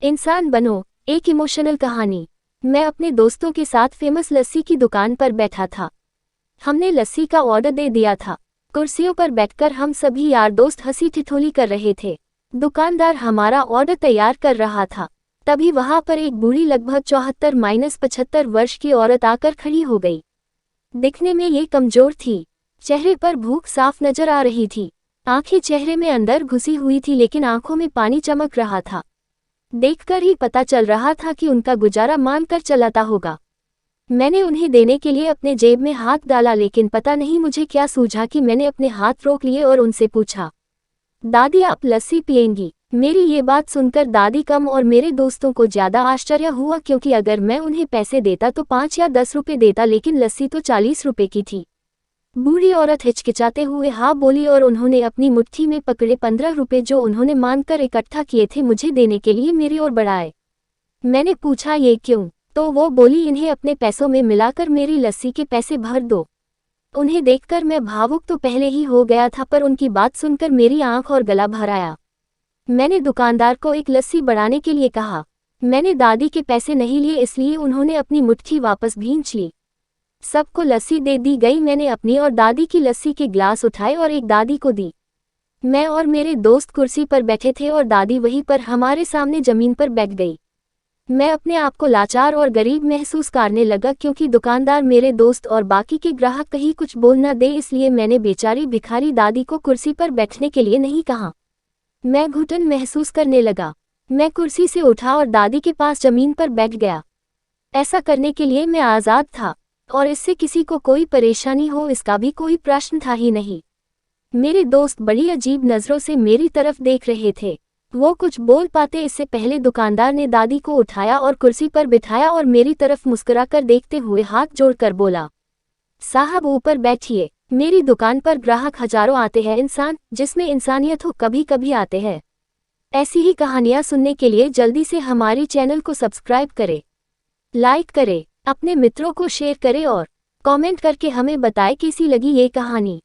इंसान बनो, एक इमोशनल कहानी। मैं अपने दोस्तों के साथ फेमस लस्सी की दुकान पर बैठा था। हमने लस्सी का ऑर्डर दे दिया था। कुर्सियों पर बैठकर हम सभी यार दोस्त हंसी ठिठोली कर रहे थे। दुकानदार हमारा ऑर्डर तैयार कर रहा था। तभी वहां पर एक बूढ़ी लगभग 74-75 वर्ष की औरत आकर खड़ी हो गई। दिखने में ये कमजोर थी। चेहरे पर भूख साफ नजर आ रही थी। आंखें चेहरे में अंदर घुसी हुई थी, लेकिन आंखों में पानी चमक रहा था। देखकर ही पता चल रहा था कि उनका गुजारा मानकर चलाता होगा। मैंने उन्हें देने के लिए अपने जेब में हाथ डाला, लेकिन पता नहीं मुझे क्या सूझा कि मैंने अपने हाथ रोक लिए और उनसे पूछा, दादी आप लस्सी पिएंगी? मेरी ये बात सुनकर दादी कम और मेरे दोस्तों को ज्यादा आश्चर्य हुआ, क्योंकि अगर मैं उन्हें पैसे देता तो 5 या 10 रुपए देता, लेकिन लस्सी तो 40 रुपए की थी। बूढ़ी औरत हिचकिचाते हुए हाँ बोली और उन्होंने अपनी मुट्ठी में पकड़े 15 रुपए जो उन्होंने मानकर इकट्ठा किए थे मुझे देने के लिए मेरी ओर बढ़ाए। मैंने पूछा ये क्यों? तो वो बोली, इन्हें अपने पैसों में मिलाकर मेरी लस्सी के पैसे भर दो। उन्हें देखकर मैं भावुक तो पहले ही हो गया था, पर उनकी बात सुनकर मेरी आंख और गला भर आया। मैंने दुकानदार को एक लस्सी बढ़ाने के लिए कहा। मैंने दादी के पैसे नहीं लिए, इसलिए उन्होंने अपनी मुट्ठी वापस भींच ली। सबको लस्सी दे दी गई। मैंने अपनी और दादी की लस्सी के ग्लास उठाए और एक दादी को दी। मैं और मेरे दोस्त कुर्सी पर बैठे थे और दादी वहीं पर हमारे सामने जमीन पर बैठ गई। मैं अपने आप को लाचार और गरीब महसूस करने लगा, क्योंकि दुकानदार मेरे दोस्त और बाकी के ग्राहक कहीं कुछ बोल न दे, इसलिए मैंने बेचारी भिखारी दादी को कुर्सी पर बैठने के लिए नहीं कहा। मैं घुटन महसूस करने लगा। मैं कुर्सी से उठा और दादी के पास जमीन पर बैठ गया। ऐसा करने के लिए मैं आज़ाद था और इससे किसी को कोई परेशानी हो इसका भी कोई प्रश्न था ही नहीं। मेरे दोस्त बड़ी अजीब नज़रों से मेरी तरफ देख रहे थे। वो कुछ बोल पाते इससे पहले दुकानदार ने दादी को उठाया और कुर्सी पर बिठाया और मेरी तरफ मुस्कुराकर देखते हुए हाथ जोड़कर बोला, साहब ऊपर बैठिए। मेरी दुकान पर ग्राहक हजारों आते हैं, इंसान जिसमें इंसानियत हो कभी कभी आते हैं। ऐसी ही कहानियां सुनने के लिए जल्दी से हमारी चैनल को सब्सक्राइब करें, लाइक करें, अपने मित्रों को शेयर करें और कमेंट करके हमें बताएं कैसी लगी ये कहानी।